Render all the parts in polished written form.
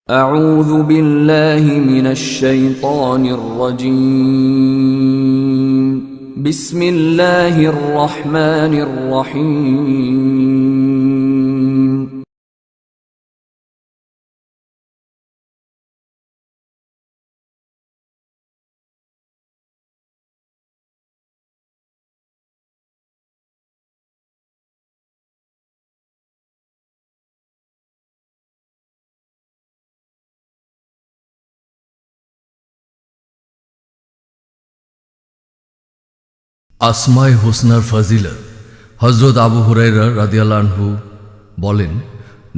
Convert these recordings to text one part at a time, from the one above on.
أعوذ بالله من الشيطان الرجيم بسم الله الرحمن الرحيم আসমায়ে হোসনার ফাজিলত। হযরত আবু হুরায়রা রাদিয়াল্লাহু আনহু বলেন,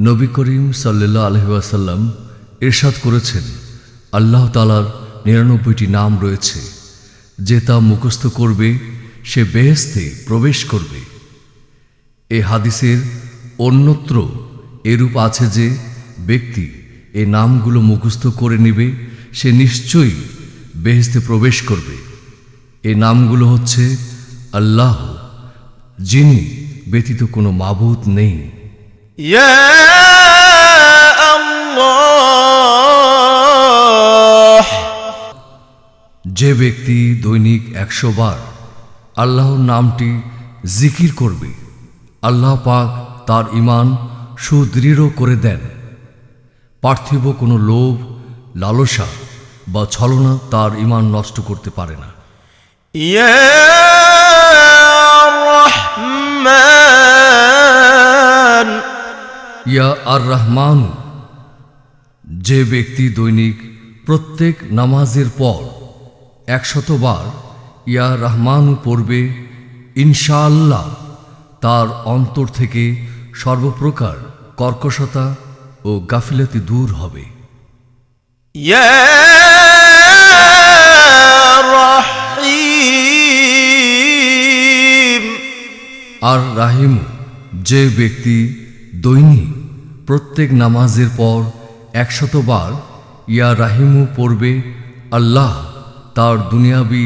নবী করিম সাল্লাল্লাহু আলাইহি ওয়াসাল্লাম ইরশাদ করেছেন, আল্লাহ তাআলার ৯৯টি নাম রয়েছে, যে তা মুখস্থ করবে সে বেহেশতে প্রবেশ করবে। এই হাদিসের অন্যত্র এরূপ আছে যে ব্যক্তি এই নামগুলো মুখস্থ করে নেবে সে নিশ্চয়ই বেহেশতে প্রবেশ করবে। এই নামগুলো হচ্ছে আল্লাহ, যিনি ব্যতীত কোনো মাবুদ নেই। ইয়া আল্লাহ, যে ব্যক্তি দৈনিক ১০০ বার আল্লাহর নামটি জিকির করবে, আল্লাহ পাক তার ঈমান সুদৃঢ় করে দেন। পার্থিব কোনো লোভ, লালসা বা ছলনা তার ঈমান নষ্ট করতে পারে না। ইয়া রহমান, ইয়া আর রহমান, যে ব্যক্তি দৈনিক প্রত্যেক নামাজের পর ১০০ বার ইয়া রহমানু পড়বে, ইনশাআল্লাহ তার অন্তর থেকে সর্বপ্রকার কর্কশতা ও গাফিলাতি দূর হবে। ইয়া রহিম, আর রাহিম, যে ব্যক্তি দৈনিক প্রত্যেক নামাজের পর ১০০ বার ইয়া রাহিমু পড়বে, আল্লাহ তার দুনিয়াবি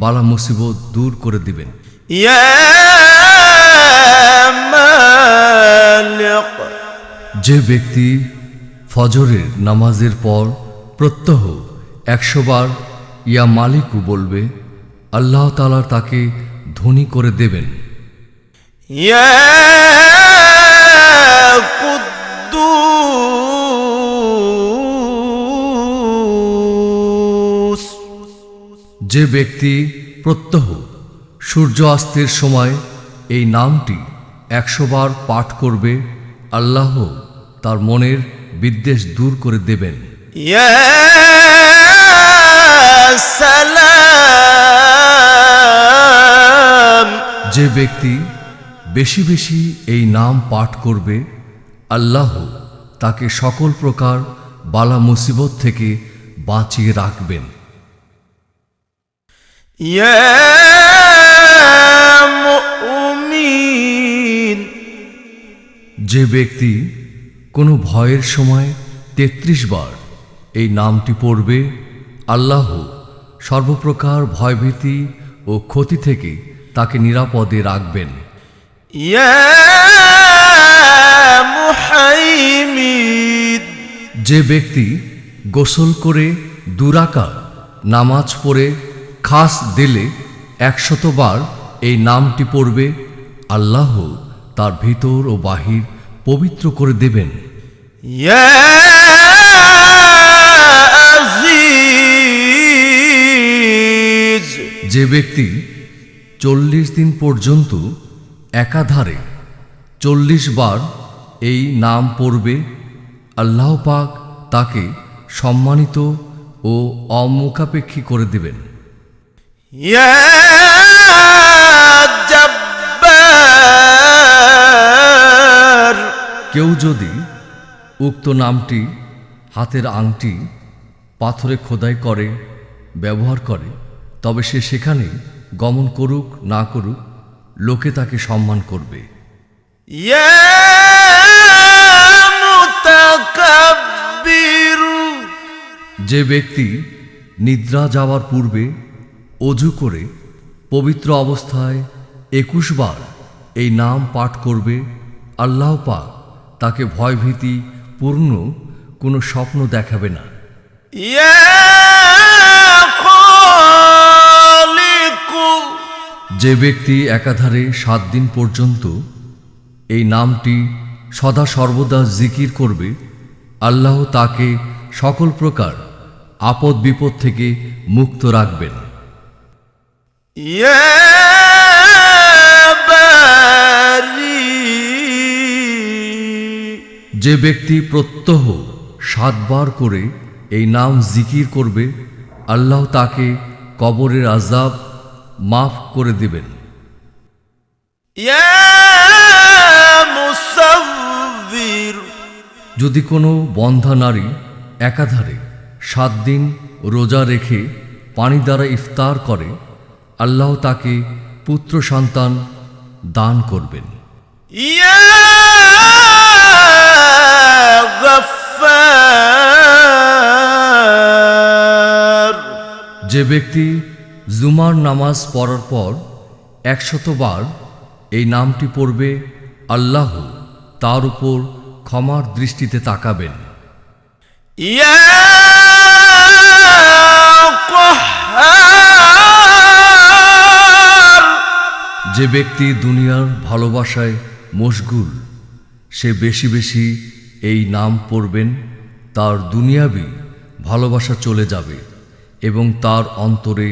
বালা মুসিবত দূর করে দিবেন। ইয়া মালিক, যে ব্যক্তি ফজরের নামাজের পর প্রত্যহ ১০০ বার ইয়া মালিকু বলবে, আল্লাহ তাআলা তাকে ধনী করে দেবেন। ইয়া কুদ্দুস, যে ব্যক্তি প্রত্যহ সূর্য অস্তের সময় এই নামটি ১০০ বার পাঠ করবে, আল্লাহ তার মনের বিদ্বেষ দূর করে দেবেন। ইয়া সালাম, যে ব্যক্তি বেশি বেশি এই নাম পাঠ করবে, আল্লাহ তাকে সকল প্রকার বালা মুসিবত থেকে বাঁচিয়ে রাখবেন। ইয়া মুমিন, যে ব্যক্তি কোনো ভয়ের সময় ৩৩ বার এই নামটি পড়বে, আল্লাহ সর্বপ্রকার ভয়ভীতি ও ক্ষতি থেকে তাকে নিরাপদে রাখবেন। ইয়া মুহাইমিন, যে ব্যক্তি গোসল করে ২ রাকাত নামাজ পড়ে খাস দিলে ১০০ বার এই নামটি পড়বে, আল্লাহ তার ভিতর ও বাহির পবিত্র করে দেবেন। ইয়া আজিজ, যে ব্যক্তি ৪০ দিন পর্যন্ত একাধারে ৪০ বার এই নাম পড়বে, আল্লাহ পাক তাকে সম্মানিত ও অমুখাপেক্ষী করে দেবেন। ইয়া জব্বার, কেউ যদি উক্ত নামটি হাতের আংটি পাথরে খোদাই করে ব্যবহার করে, তবে সে সেখানে গমন করুক না করুক, লোকে তাকে সম্মান করবে। ইয়া মুতাকাব্বির, যে ব্যক্তি নিদ্রা যাওয়ার পূর্বে অজু করে পবিত্র অবস্থায় ২১ বার এই নাম পাঠ করবে, আল্লাহ পাক তাকে ভয়ভীতি পূর্ণ ও কোনো স্বপ্ন দেখাবে না। يا خالق যে ব্যক্তি একাধারে 7 দিন পর্যন্ত এই নামটি সদা সর্বদা জিকির করবে, আল্লাহ তাকে সকল প্রকার আপদ বিপদ থেকে মুক্ত রাখবেন। يا باري যে ব্যক্তি প্রত্যহ 7 বার করে এই নাম জিকির করবে, আল্লাহ তাকে কবরের আযাব মাফ করে দিবেন। يا مصور যদি কোনো বন্ধা নারী একাধারে 7 দিন রোজা রেখে পানি দ্বারা ইফতার করে, আল্লাহ তাকে পুত্র সন্তান দান করবেন। يا غفار যে ব্যক্তি জুমার নামাজ পড়ার পর 100 বার এই নামটি পড়বে, আল্লাহ তার উপর ক্ষমার দৃষ্টিতে তাকাবেন। يا قهار যে ব্যক্তি দুনিয়ার ভালোবাসায় মশগুল, সে বেশি বেশি এই নাম পড়বেন, তার দুনিয়াবি ভালোবাসা চলে যাবে এবং তার অন্তরে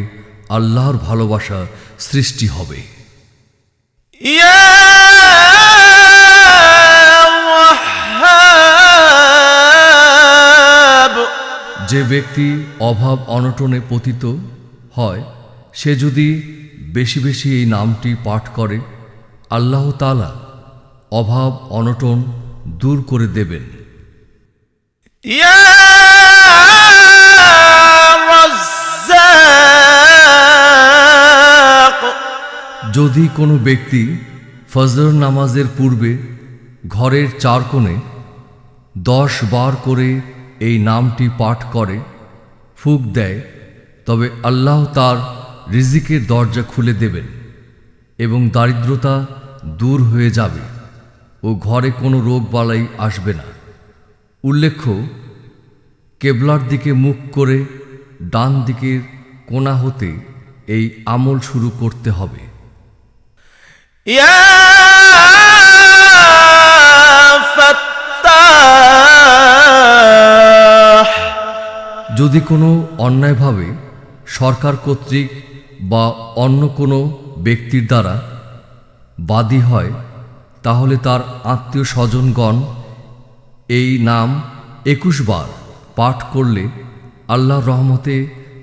আল্লাহর ভালোবাসা সৃষ্টি হবে। يا وهاب যে ব্যক্তি অভাব অনটনে পতিত হয়, সে যদি বেশি বেশি এই নামটি পাঠ করে, আল্লাহ তাআলা অভাব অনটন দূর করে দেবেন। يا رزاق যদি কোনো ব্যক্তি ফজর নামাজের পূর্বে ঘরের 4 কোণে 10 বার করে এই নামটি পাঠ করে, ফুঁক দেয়, তবে আল্লাহ তার রিজিকের দরজা খুলে দেবেন এবং দারিদ্রতা দূর হয়ে যাবে ও ঘরে কোনো রোগ বালাই আসবে না। উল্লেখ্য, কেবলার দিকে মুখ করে ডান দিকের কোণা হতে এই আমল শুরু করতে হবে। يا فتاح যদি কোনো অন্যায়ভাবে সরকার কর্তৃক বা অন্য কোনো ব্যক্তির দ্বারা বাদী হয়, তাহলে তার আত্মীয় স্বজনগণ এই নাম 21 বার পাঠ করলে আল্লাহর রহমতে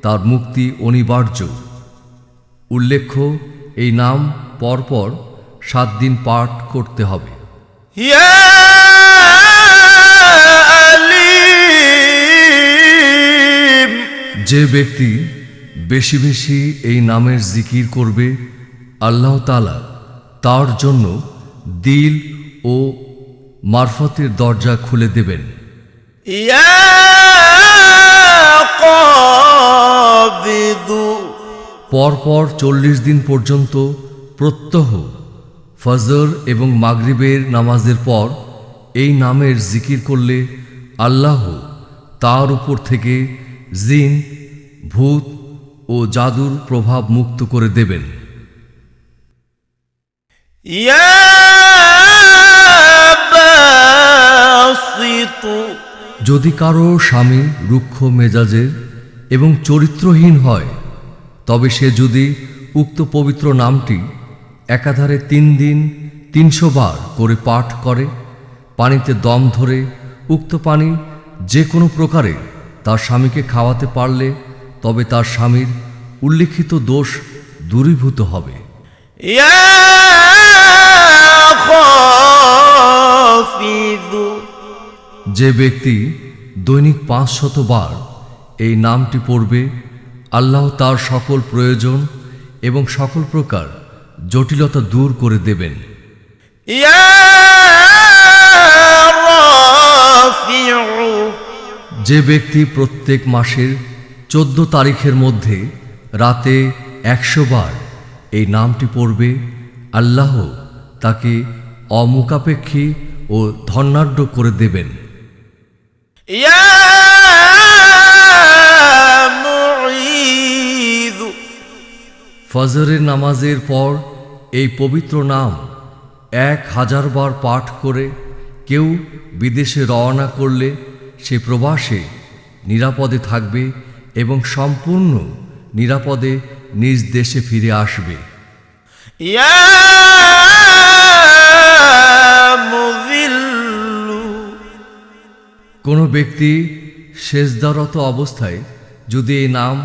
তার মুক্তি অনিবার্য। উল্লেখ্য, এই নাম পরপর 7 দিন পাঠ করতে হবে। يا عليم যে ব্যক্তি বেশি বেশি এই নামের জিকির করবে, আল্লাহ তাআলা তার জন্য দিল ও মারফতের দরজা খুলে দেবেন। يا قابض পরপর 40 দিন পর্যন্ত প্রত্যহ ফজর এবং মাগরিবের নামাজের পর এই নামের জিকির করলে আল্লাহ তার উপর থেকে জিন, ভূত ও জাদুর প্রভাব মুক্ত করে দেবেন। يا باسط যদি কারো স্বামী রুক্ষ মেজাজের এবং চরিত্রহীন হয়, তবে সে যদি উক্ত পবিত্র নামটি একাধারে 3 দিন 300 বার করে পাঠ করে, পানিতে দম ধরে উক্ত পানি যে কোনো প্রকারে তার স্বামীকে খাওয়াতে পারলে, তবে তার স্বামীর উল্লিখিত দোষ দূরীভূত হবে। يا خافض যে ব্যক্তি দৈনিক 500 বার এই নামটি পড়বে, আল্লাহ তার সকল প্রয়োজন এবং সকল প্রকার জটিলতা দূর করে দেবেন। يا رافع যে ব্যক্তি প্রত্যেক মাসের 14 তারিখের মধ্যে রাতে 100 বার এই নামটি পড়বে, আল্লাহ তাকে অমুখাপেক্ষী ও ধনাঢ্য করে দেবেন। يا معيذ ফজরের নামাজের পর এই পবিত্র নাম 1000 বার পাঠ করে কেউ বিদেশে রওনা করলে সে প্রবাসে নিরাপদে থাকবে এবং সম্পূর্ণ নিরাপদে নিজ দেশে ফিরে আসবে। يا مذل কোনো ব্যক্তি সেজদারত অবস্থায় যদি এই নাম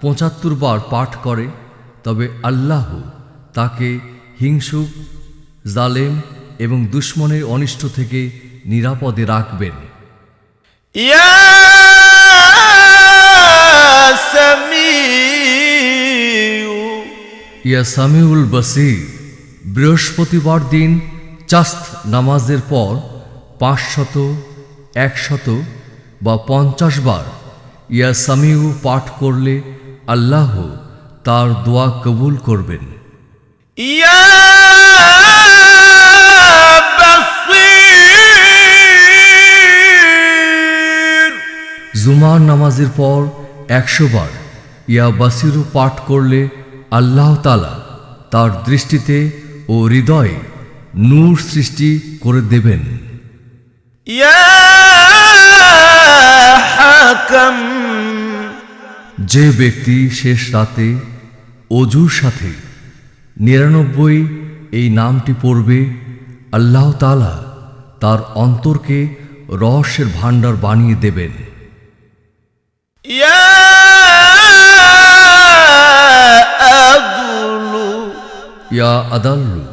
75 বার পাঠ করে তবে আল্লাহ তাকে হিংসুক, জালেম এবং দুশমনের অনিষ্ট থেকে নিরাপদে রাখবেন। يا سميع ইয়া সামিউল বাসীর, বৃহস্পতিবার দিন চাস্ত নামাজের পর 500, 100 বা 50 বার ইয়া সামিউ পাঠ করলে আল্লাহ তার দোয়া কবুল করবেন। يا بصير জুমার নামাজের পর 100 বার ইয়া বাসিরু পাঠ করলে আল্লাহ তাআলা তার দৃষ্টিতে ও হৃদয়ে নূর সৃষ্টি করে দেবেন। يا حكم যে ব্যক্তি শেষ রাতে অজুর সাথে 99 এই নামটি পড়বে আল্লাহ তাআলা তার অন্তরকে রহস্যের ভাণ্ডার বানিয়ে দেবেন। يا أدل ইয়া আদাল্লু,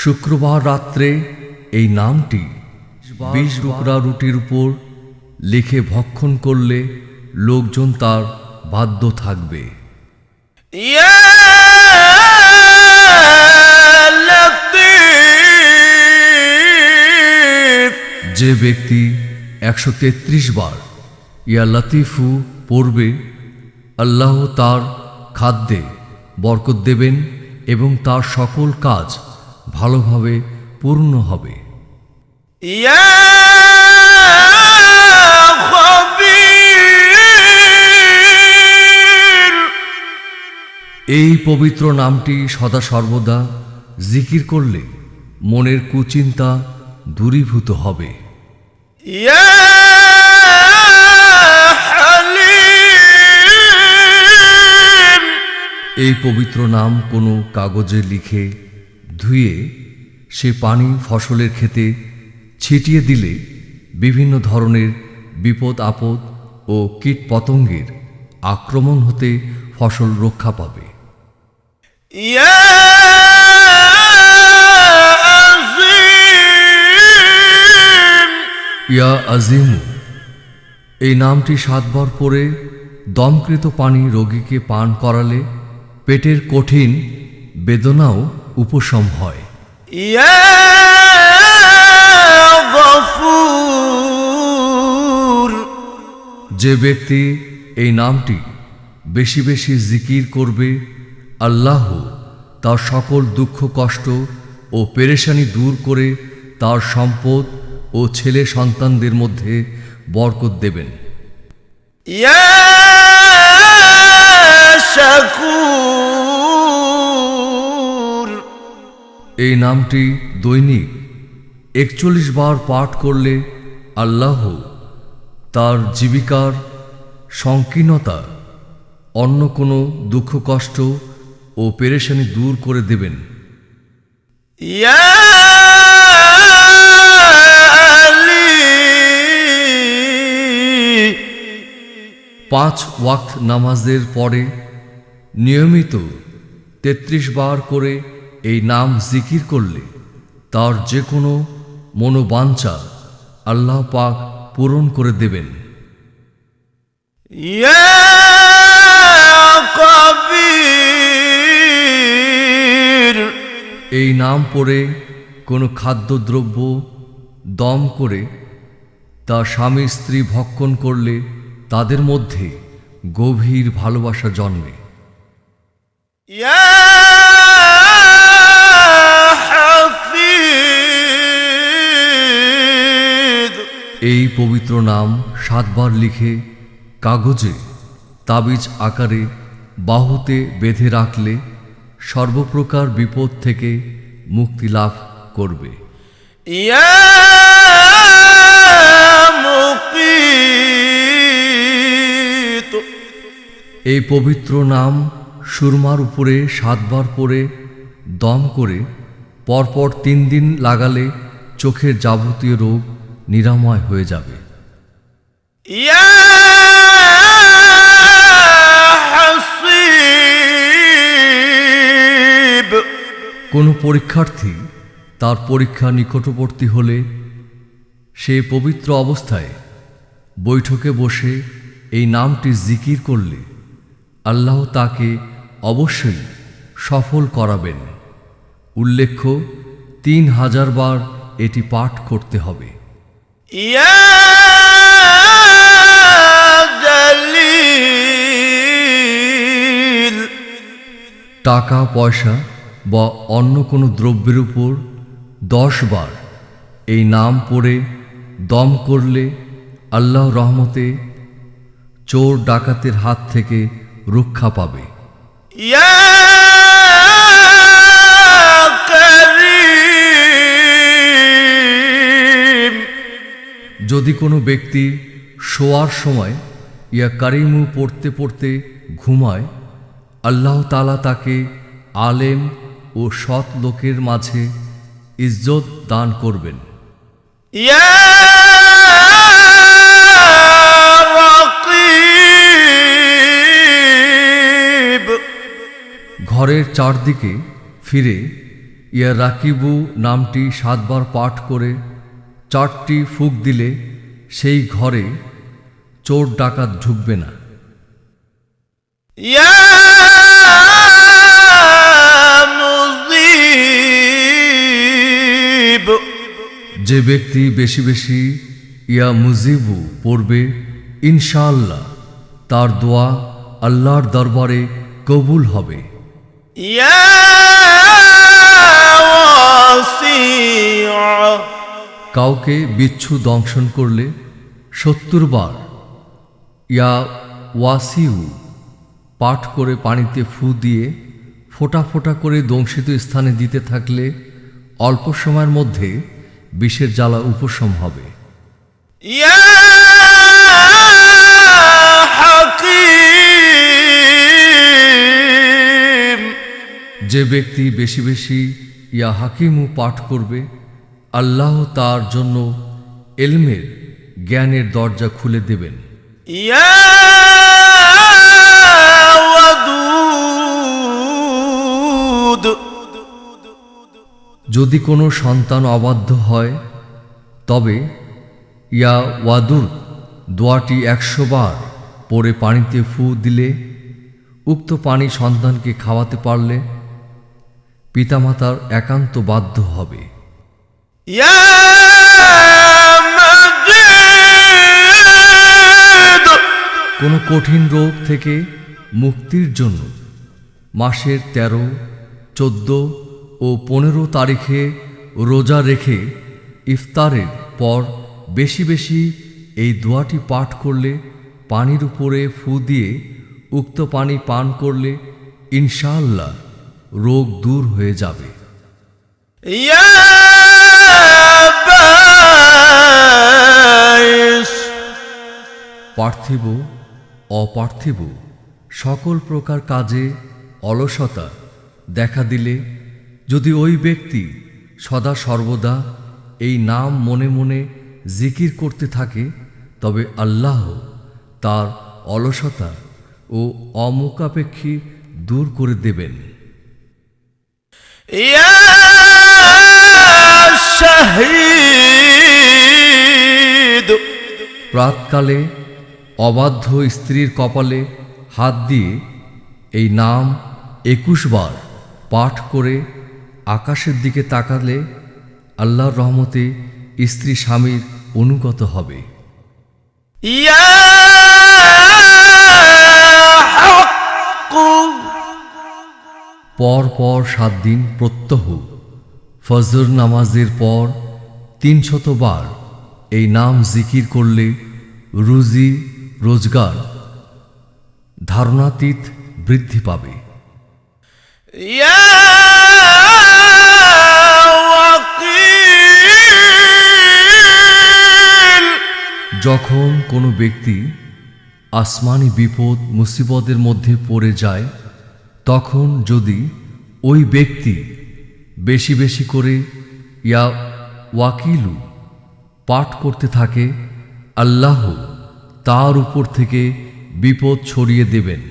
শুক্রবার রাত্রে এই নামটি 20 টুকরা রুটির উপর লিখে ভক্ষণ করলে লোকজন তার বাধ্য থাকবে। يا لطيف যে ব্যক্তি 133 বার ইয়া লতিফু পড়বে আল্লাহ তার খাদ্যে বরকত দেবেন এবং তার সকল কাজ ভালোভাবে পূর্ণ হবে। يا خبير এই পবিত্র নামটি সদা সর্বদা জিকির করলে মনের কুচিন্তা দূরীভূত হবে। يا حليم এই পবিত্র নাম কোনো কাগজে লিখে ধুয়ে সে পানি ফসলের ক্ষেতে ছিটিয়ে দিলে বিভিন্ন ধরনের বিপদ আপদ ও কীট পতঙ্গের আক্রমণ হতে ফসল রক্ষা পাবে। يا عظيم ইয়া আজিমু, এই নামটি 7 বার পরে দমকৃত পানি রোগীকে পান করালে পেটের কঠিন বেদনাও উপশম হয়। يا غفور যে ব্যক্তি এই নামটি বেশি বেশি জিকির করবে আল্লাহ তার সকল দুঃখ কষ্ট ও পেরেশানি দূর করে তার সম্পদ ও ছেলে সন্তানদের মধ্যে বরকত দেবেন। يا شكور এই নামটি দৈনিক 41 বার পাঠ করলে আল্লাহ তার জীবিকার সংকীর্ণতা, অন্য কোনো দুঃখ কষ্ট ও পেরেশানি দূর করে দেবেন। يا علي 5 ওয়াক্ত নামাজের পরে নিয়মিত 33 বার করে এই নাম জিকির করলে তার যে কোনো মনোবাঞ্ছা আল্লাহ পাক পূরণ করে দেবেন। يا قبير এই নাম পড়ে কোনো খাদ্যদ্রব্য দম করে তা স্বামী স্ত্রী ভক্ষণ করলে তাদের মধ্যে গভীর ভালোবাসা জন্মে। يا حفيظ এই পবিত্র নাম 7 বার লিখে কাগজে তাবিজ আকারে বাহুতে বেঁধে রাখলে সর্বপ্রকার বিপদ থেকে মুক্তি লাভ করবে। يا مقيت এই পবিত্র নাম সুরমার উপরে 7 বার পরে দম করে পরপর 3 দিন লাগালে চোখের যাবতীয় রোগ নিরাময় হয়ে যাবে। يا حصيب কোনো পরীক্ষার্থী তার পরীক্ষা নিকটবর্তী হলে সে পবিত্র অবস্থায় বৈঠকে বসে এই নামটি জিকির করলে আল্লাহ তাকে অবশ্যই সফল করাবেন। উল্লেখ্য 3000 বার এটি পাঠ করতে হবে। يا جليل টাকা পয়সা বা অন্য কোনো দ্রব্যের উপর 10 বার এই নাম পড়ে দম করলে আল্লাহর রহমতে চোর ডাকাতের হাত থেকে রক্ষা পাবে। يا كريم যদি কোনো ব্যক্তি শোয়ার সময় ইয়া কারিমু পড়তে পড়তে ঘুমায়, আল্লাহ তাআলা তাকে আলেম ও সৎ লোকের মাঝে ইজ্জত দান করবেন। يا رقيب ঘরের চারদিকে ফিরে ইয়া রাকিবু নামটি 7 বার পাঠ করে 4টি ফুঁক দিলে সেই ঘরে চোর ডাকাত ঢুকবে না। يا مجيب যে ব্যক্তি বেশি বেশি ইয়া মুজিবু পড়বে, ইনশাআল্লাহ তার দোয়া আল্লাহর দরবারে কবুল হবে। يا واسع কাউকে বিচ্ছু দংশন করলে 70 বার ইয়া ওয়াসিউ পাঠ করে পানিতে ফু দিয়ে ফোঁটা ফোঁটা করে দংশিত স্থানে দিতে থাকলে অল্প সময়ের মধ্যে বিষের জ্বালা উপশম হবে। يا حكيم যে ব্যক্তি বেশি বেশি ইয়া হাকিমু পাঠ করবে, আল্লাহ তার জন্য এলমের জ্ঞানের দরজা খুলে দেবেন। يا ودود যদি কোনো সন্তান অবাধ্য হয় তবে ইয়া ওয়াদুর দোয়াটি 100 বার পরে পানিতে ফু দিলে উক্ত পানি সন্তানকে খাওয়াতে পারলে পিতামাতার একান্ত বাধ্য হবে। يا مجيد কোনো কঠিন রোগ থেকে মুক্তির জন্য মাসের 13, 14 ও 15 তারিখে রোজা রেখে ইফতারের পর বেশি বেশি এই দোয়াটি পাঠ করলে, পানির উপরে ফু দিয়ে উক্ত পানি পান করলে ইনশাআল্লাহ রোগ দূর হয়ে যাবে। يا باعث পার্থিব অপার্থিব সকল প্রকার কাজে অলসতা দেখা দিলে যদি ওই ব্যক্তি সদা সর্বদা এই নাম মনে মনে জিকির করতে থাকে তবে আল্লাহ তার অলসতা ও অমুখাপেক্ষী দূর করে দেবেন। يا شهيد প্রাতকালে অবাধ্য স্ত্রীর কপালে হাত দিয়ে এই নাম 21 বার পাঠ করে আকাশের দিকে তাকালে আল্লাহর রহমতে স্ত্রী স্বামীর অনুগত হবে। يا حق পর পর 7 দিন প্রত্যহ ফজর নামাজের পর 300 বার এই নাম জিকির করলে রুজি রোজগার ধারণাতীত বৃদ্ধি পাবে। يا وكيل যখন কোনো ব্যক্তি আসমানি বিপদ মুসিবতের মধ্যে পড়ে যায়, তখন যদি ওই ব্যক্তি বেশি বেশি করে ইয়া ওয়াকিলু পাঠ করতে থাকে, আল্লাহ তার উপর থেকে বিপদ ছড়িয়ে দেবেন।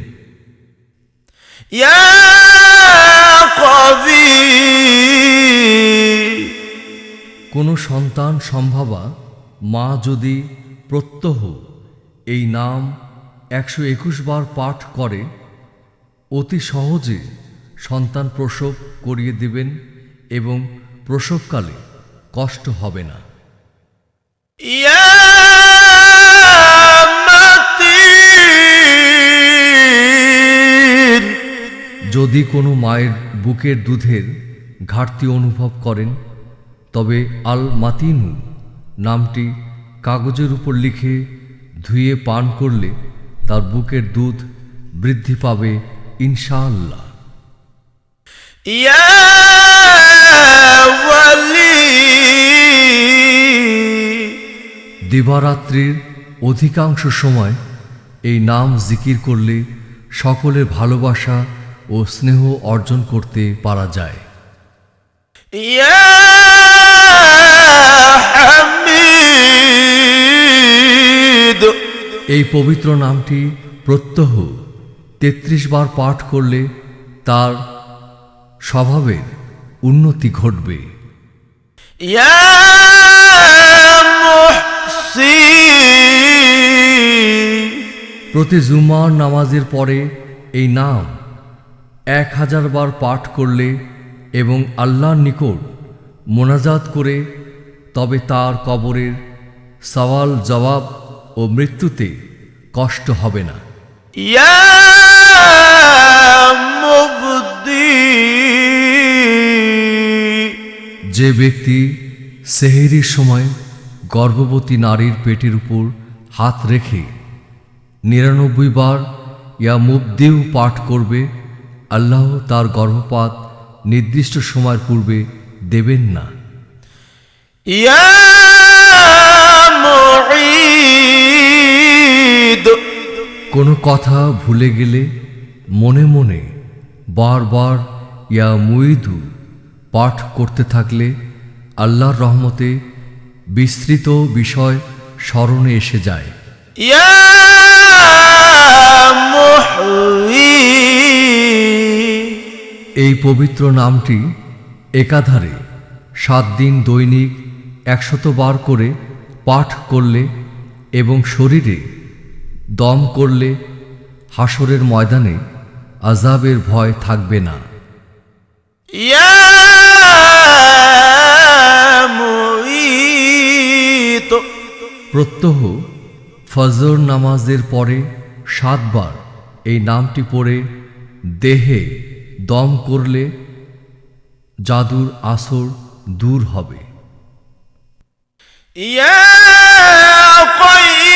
يا قوي কোনো সন্তান সম্ভাবা মা যদি প্রত্যহ এই নাম 121 বার পাঠ করে, অতি সহজে সন্তান প্রসব করিয়ে দেবেন এবং প্রসবকালে কষ্ট হবে না। يا متين যদি কোনো মায়ের বুকের দুধের ঘাটতি অনুভব করেন, তবে আল মাতিনু নামটি কাগজের উপর লিখে ধুয়ে পান করলে তার বুকের দুধ বৃদ্ধি পাবে ইনশাআল্লাহ। يا ولي দিবারাত্রির অধিকাংশ সময় এই নাম জিকির করলে সকলের ভালোবাসা ও স্নেহ অর্জন করতে পারা যায়। يا حميد এই পবিত্র নামটি প্রত্যহ 33 বার পাঠ করলে তার স্বভাবের উন্নতি ঘটবে। يا محسن প্রতি জুমার নামাজের পরে এই নাম 1000 বার পাঠ করলে এবং আল্লাহর নিকট মোনাজাত করে, তবে তার কবরের সওয়াল জবাব ও মৃত্যুতে কষ্ট হবে না। يا مبدي যে ব্যক্তি সেহরির সময় গর্ভবতী নারীর পেটের উপর হাত রেখে 99 বার ইয়া মুবদিউ পাঠ করবে, আল্লাহ তার গর্ভপাত নির্দিষ্ট সময়ের পূর্বে দেবেন না। يا معيد কোনো কথা ভুলে গেলে মনে মনে বারবার ইয়া মুইদু পাঠ করতে থাকলে আল্লাহর রহমতে বিস্তৃত বিষয় স্মরণে এসে যায়। يا محيي এই পবিত্র নামটি একাধারে 7 দিন দৈনিক 100 বার করে পাঠ করলে এবং শরীরে দম করলে হাসরের ময়দানে আযাবের ভয় থাকবে না। يا معيد প্রত্যহ ফজর নামাজের পরে 7 বার এই নামটি পড়ে দেহে দম করলে জাদুর আসর দূর হবে। يا قيوم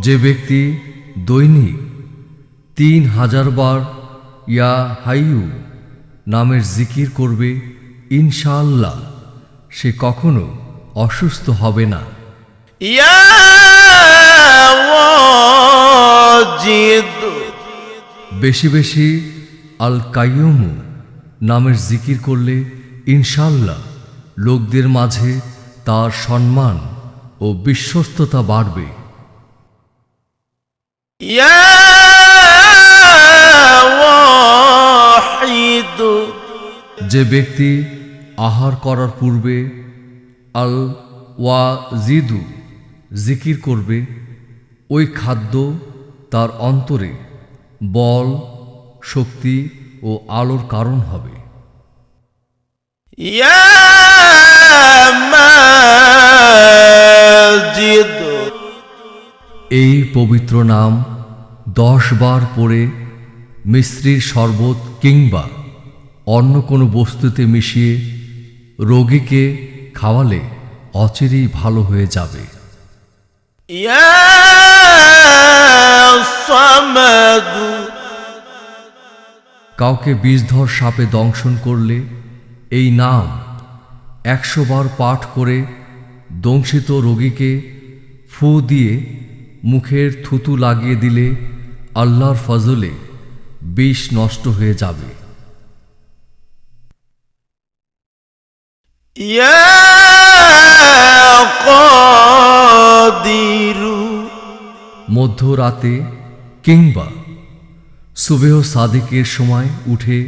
যে ব্যক্তি দৈনিক 3000 বার ইয়া হাইয়ু নামের জিকির করবে, ইনশাআল্লাহ সে কখনো অসুস্থ হবে না। يا واجد বেশি বেশি আল কাইয়ুমু নামের জিকির করলে ইনশাআল্লাহ লোকদের মাঝে তার সম্মান ও বিশ্বস্ততা বাড়বে। يا واحد যে ব্যক্তি আহার করার পূর্বে আল ওয়াজিদু জিকির করবে, ওই খাদ্য তার অন্তরে বল শক্তি ও আলোর কারণ হবে। يا ماجد এই পবিত্র নাম 10 বার পড়ে মিশ্রির শরবত কিংবা অন্য কোনো বস্তুতে মিশিয়ে রোগীকে খাওয়ালে অচিরেই ভালো হয়ে যাবে। يا صمد কাউকে বিষধর সাপে দংশন করলে এই নাম 100 বার পাঠ করে দংশিত রোগীকে ফু দিয়ে মুখের থুতু লাগিয়ে দিলে আল্লাহর ফজলে বিষ নষ্ট হয়ে যাবে। يا قادر মধ্যরাতে কিংবা সুবেহ সাদিকের সময় উঠে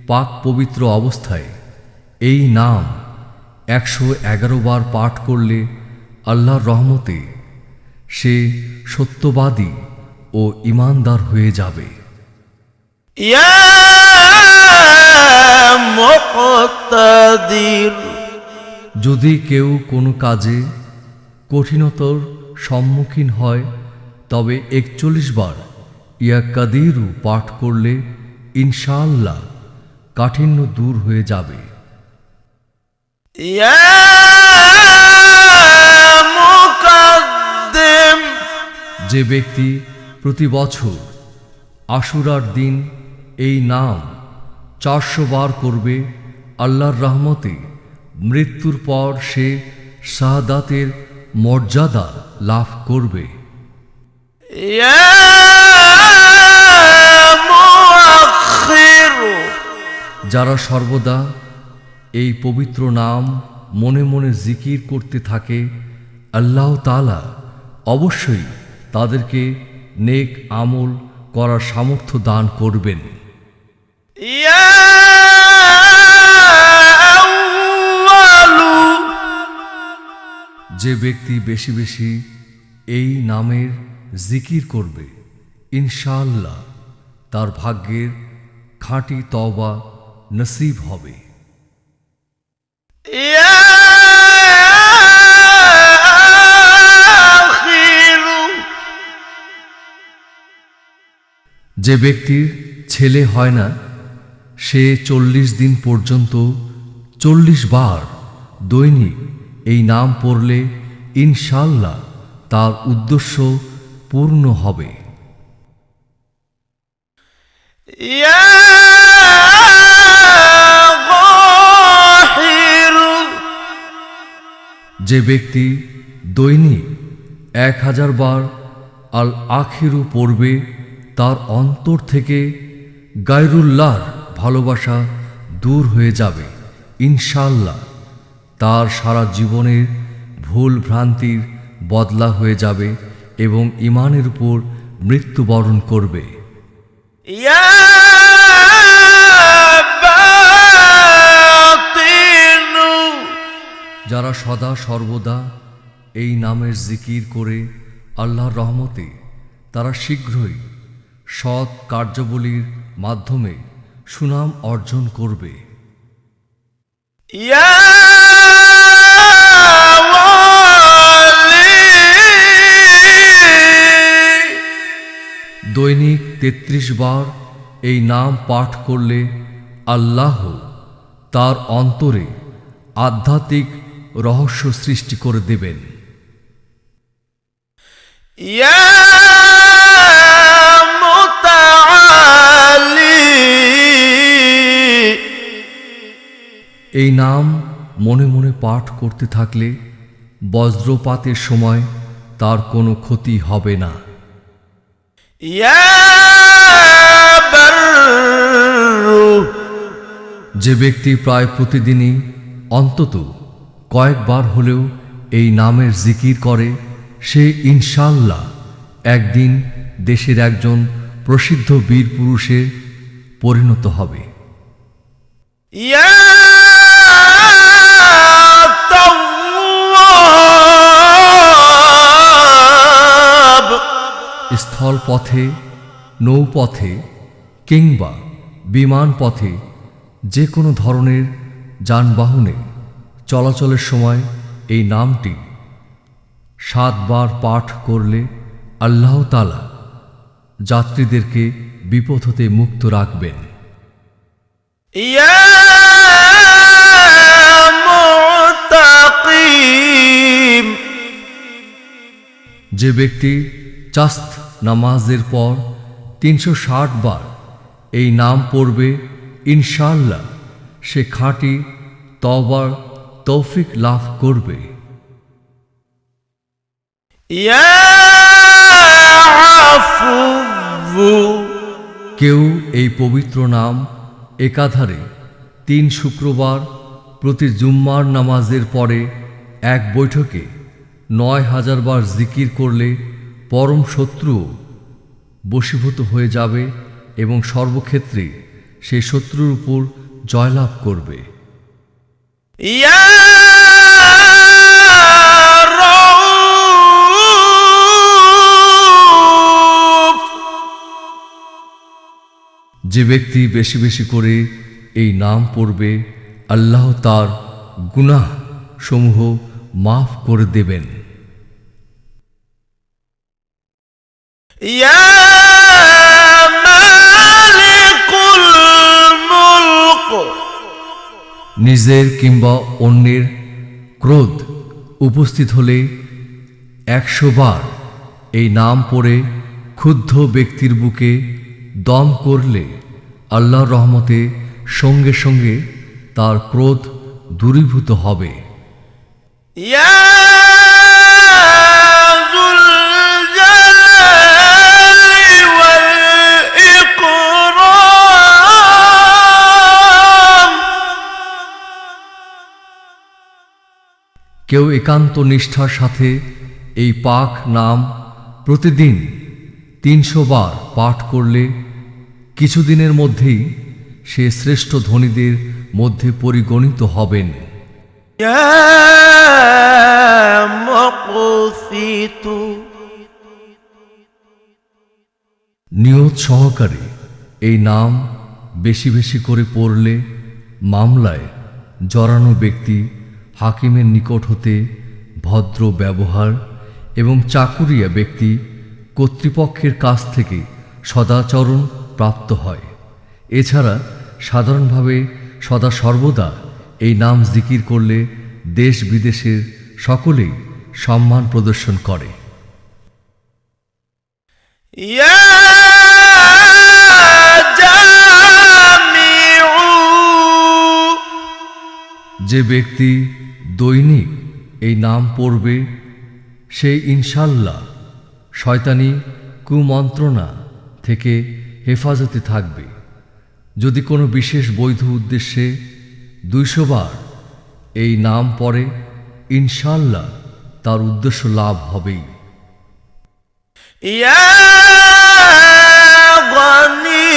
পাক পবিত্র অবস্থায় এই নাম 111 বার পাঠ করলে আল্লাহর রহমতে সে সত্যবাদী ও ঈমানদার হয়ে যাবে। يا مقتدر যদি কেউ কোনো কাজে কঠিনতর সম্মুখীন হয় তবে 41 বার ইয়া কাদিরু পাঠ করলে ইনশাআল্লাহ কাঠিন্য দূর হয়ে যাবে। يا مقدم যে ব্যক্তি প্রতি বছর আশুরার দিন এই নাম 400 বার করবে আল্লাহর রহমতে মৃত্যুর পর সে শাহাদাতের মর্যাদা লাভ করবে। يا مؤخر যারা সর্বদা এই পবিত্র নাম মনে মনে জিকির করতে থাকে আল্লাহ তাআলা অবশ্যই তাদেরকে নেক আমল করার সামর্থ্য দান করবেন। يا أول যে ব্যক্তি বেশি বেশি এই নামের জিকির করবে ইনশাআল্লাহ তার ভাগ্যের খাঁটি তওবা নসিব হবে। يا آخر যে ব্যক্তির ছেলে হয় না সে 40 দিন পর্যন্ত 40 বার দৈনিক এই নাম পড়লে ইনশাআল্লাহ তার উদ্দেশ্য পূর্ণ হবে। يا غاحر যে ব্যক্তি দৈনিক 1000 বার আল আখিরু পড়বে তার অন্তর থেকে গায়রুল্লাহর ভালোবাসা দূর হয়ে যাবে ইনশাআল্লাহ। তার সারা জীবনের ভুল ভ্রান্তির বদলা হয়ে যাবে এবং ঈমানের উপর মৃত্যুবরণ করবে। يا باطن যারা সদা সর্বদা এই নামের জিকির করে আল্লাহর রহমতে তারা শীঘ্রই সৎ কার্যাবলীর মাধ্যমে সুনাম অর্জন করবে। يا والي দৈনিক 33 বার এই নাম পাঠ করলে আল্লাহ তার অন্তরে আধ্যাত্মিক রহস্য সৃষ্টি করে দেবেন। يا متعالي এই নাম মনে মনে পাঠ করতে থাকলে বজ্রপাতের সময় তার কোনো ক্ষতি হবে না। يا بر যে ব্যক্তি প্রায় প্রতিদিনই অন্তত কয়েকবার হলেও এই নামের জিকির করে সে ইনশাআল্লাহ একদিন দেশের একজন প্রসিদ্ধ বীর পুরুষে পরিণত হবে। يا تواب স্থল পথে, নৌপথে কিংবা বিমান পথে যে কোনো ধরনের যানবাহনে চলাচলের সময় এই নামটি 7 বার পাঠ করলে আল্লাহ তাআলা যাত্রীদেরকে বিপদ হতে মুক্ত রাখবেন। يا যে ব্যক্তি চাস্ত নামাজের পর 360 বার এই নাম পড়বে, ইনশাআল্লাহ সে খাঁটি তওবার তৌফিক লাভ করবে। ইয়া আফু, কেউ এই পবিত্র নাম একাধারে 3 শুক্রবার প্রতি জুম্মার নামাজের পরে এক বৈঠকে 9000 বার জিকির করলে পরম শত্রু বশীভূত হয়ে যাবে এবং সর্বক্ষেত্রে সেই শত্রুর উপর জয়লাভ করবে। ইয়া রাউফ, যে ব্যক্তি বেশি বেশি করে এই নাম পড়বে, আল্লাহ তার গুনাহ সমূহ মাফ করে দেবেন। ইয়া মালিকুল মুলক, নিজের কিংবা অন্যের ক্রোধ উপস্থিত হলে 100 বার এই নাম পড়ে ক্ষুব্ধ ব্যক্তির বুকে দম করলে আল্লাহর রহমতে সঙ্গে সঙ্গে তার ক্রোধ দূরীভূত হবে। ইয়া যুল জালালি ওয়াল ইকরাম, কেউ একান্ত নিষ্ঠার সাথে এই পাক নাম প্রতিদিন 300 বার পাঠ করলে কিছুদিনের মধ্যেই সে শ্রেষ্ঠ ধনীদের মধ্যে পরিগণিত হবেন। ইয়া মুকসিতু, নিয়ত সহকারে এই নাম বেশি বেশি করে পড়লে মামলায় জড়ানো ব্যক্তি হাকিমের নিকট হতে ভদ্র ব্যবহার এবং চাকুরিয়া ব্যক্তি কর্তৃপক্ষের কাছ থেকে সদাচরণ প্রাপ্ত হয়। এছাড়া সাধারণভাবে সদা সর্বদা এই নাম জিকির করলে দেশ বিদেশের সকলেই সম্মান প্রদর্শন করে। ইয়া জামিউ, যে ব্যক্তি দৈনিক এই নাম পড়বে সে ইনশাআল্লাহ শয়তানি কুমন্ত্রণা থেকে হেফাজতে থাকবে। যদি কোনো বিশেষ বৈধ উদ্দেশ্যে 200 বার এই নাম পড়ে ইনশাআল্লাহ তার উদ্দেশ্য লাভ হবেই। ইয়া গনি,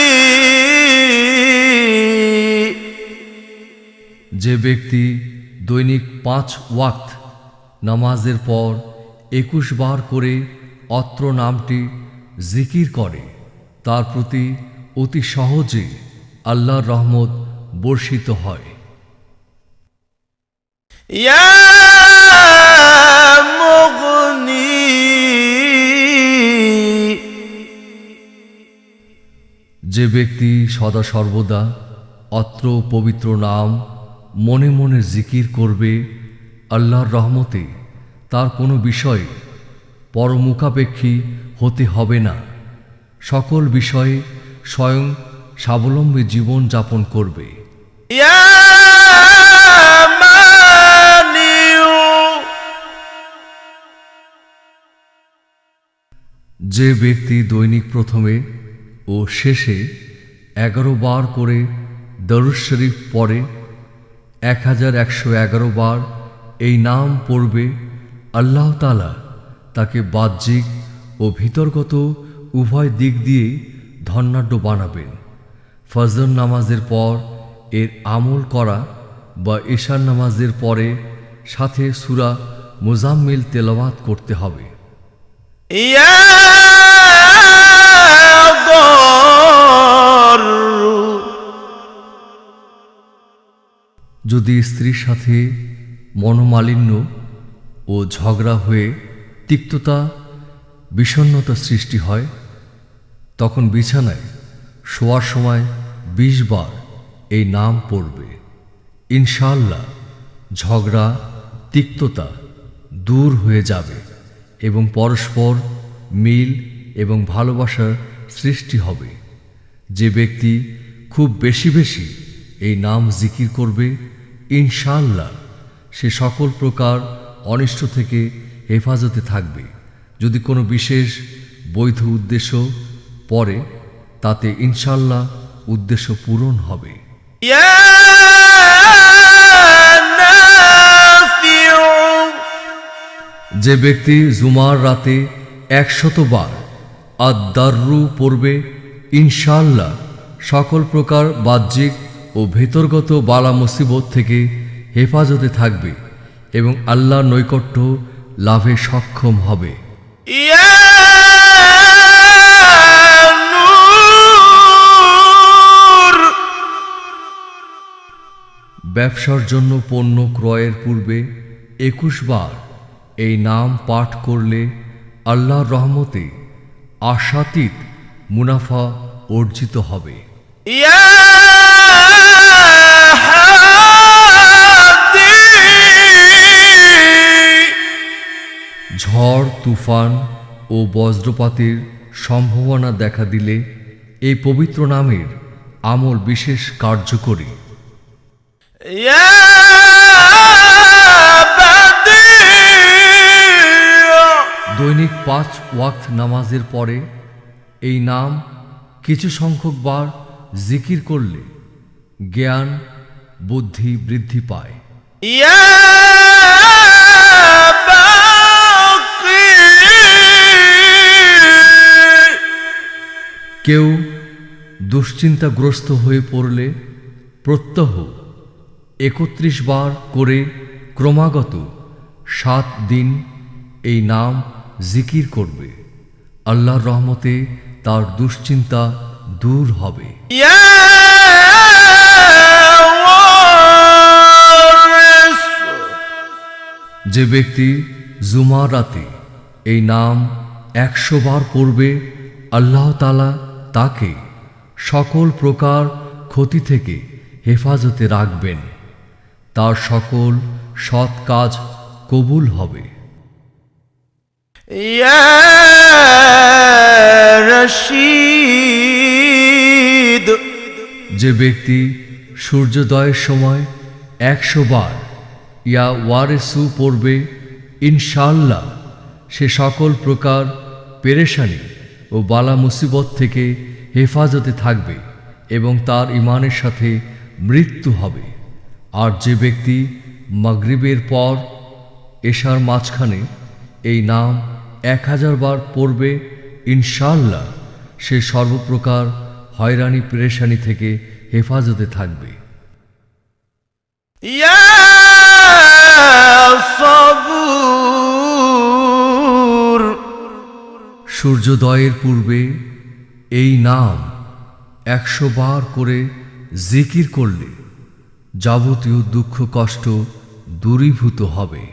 যে ব্যক্তি দৈনিক 5 ওয়াক্ত নামাজের পর 21 বার করে অত্র নামটি জিকির করে তার প্রতি অতি সহজে আল্লাহর রহমত বর্ষিত হয়। ইয়া মুগনি, যে ব্যক্তি সদা সর্বদা অত্র পবিত্র নাম মনে মনে জিকির করবে আল্লাহর রহমতে তার কোনো বিষয়ে পরমুখাপেক্ষী হতে হবে না, সকল বিষয়ে স্বয়ং স্বাবলম্বী জীবন যাপন করবে। ইয়া মানিউ, যে ব্যক্তি দৈনিক প্রথমে ও শেষে 11 বার করে দরুদ শরীফ পড়ে 1111 বার এই নাম পড়বে, আল্লাহ তাআলা তাকে বাহ্যিক ও ভিতরগত উভয় দিক দিয়ে ধনাঢ্য বানাবেন। ফজর নামাজের পর এর আমল করা বা ঈশার নামাজের পরে সাথে সূরা মুজাম্মিল তেলাওয়াত করতে হবে। ইয়া দর, যদি স্ত্রীর সাথে মনোমালিন্য ও ঝগড়া হয়ে তিক্ততা বিষণ্ণতা সৃষ্টি হয় তখন বিছানায় শোয়ার সময় 20 বার এই নাম পড়বে, ইনশাআল্লাহ ঝগড়া তিক্ততা দূর হয়ে যাবে এবং পরস্পর মিল এবং ভালোবাসার সৃষ্টি হবে। যে ব্যক্তি খুব বেশি বেশি এই নাম জিকির করবে, ইনশাআল্লাহ সে সকল প্রকার অনিষ্ট থেকে হেফাজতে থাকবে। যদি কোনো বিশেষ বৈধ উদ্দেশ্য পরে, তাতে ইনশাআল্লাহ উদ্দেশ্য পূরণ হবে। يا نافع যে ব্যক্তি জুমার রাতে 100 বার আদ-দাররু পড়বে, ইনশাআল্লাহ সকল প্রকার বাহ্যিক ও ভেতরগত বালা মুসিবত থেকে হেফাজতে থাকবে এবং আল্লাহর নৈকট্য লাভে সক্ষম হবে। يا نور ব্যবসার জন্য পণ্য ক্রয়ের পূর্বে 21 বার এই নাম পাঠ করলে আল্লাহর রহমতে আশাতীত মুনাফা অর্জিত হবে। يا هادي ঝড়, তুফান ও বজ্রপাতের সম্ভাবনা দেখা দিলে এই পবিত্র নামের আমল বিশেষ কার্যকরী। يا بديع দৈনিক 5 ওয়াক্ত নামাজের পরে এই নাম কিছু সংখ্যক বার জিকির করলে জ্ঞান বুদ্ধি বৃদ্ধি পায়। يا باقي কেউ দুশ্চিন্তাগ্রস্ত হয়ে পড়লে প্রত্যহ 31 বার করে ক্রমাগত 7 দিন এই নাম জিকির করবে। আল্লাহর রহমতে তার দুশ্চিন্তা দূর হবে। يا وارث যে ব্যক্তি জুমার রাতে এই নাম 100 বার পড়বে, আল্লাহ তাআলা তাকে সকল প্রকার ক্ষতি থেকে হেফাজতে রাখবেন। তার সকল সৎ কাজ কবুল হবে। يا رشيد যে ব্যক্তি সূর্যোদয়ের সময় 100 বার ইয়া ওয়ারেসু পড়বে, ইনশাআল্লাহ সে সকল প্রকার পেরেশানি ও বালা মুসিবত থেকে হেফাজতে থাকবে এবং তার ঈমানের সাথে মৃত্যু হবে। আর যে ব্যক্তি মাগরিবের পর এশার মাঝখানে এই নাম 1000 বার পড়বে, ইনশাআল্লাহ সে সর্বপ্রকার হয়রানি পেরেশানি থেকে হেফাজতে থাকবে। يا صبور সূর্যোদয়ের পূর্বে এই নাম 100 বার করে জিকির করলে যাবতীয় দুঃখ কষ্ট দূরীভূত হবে।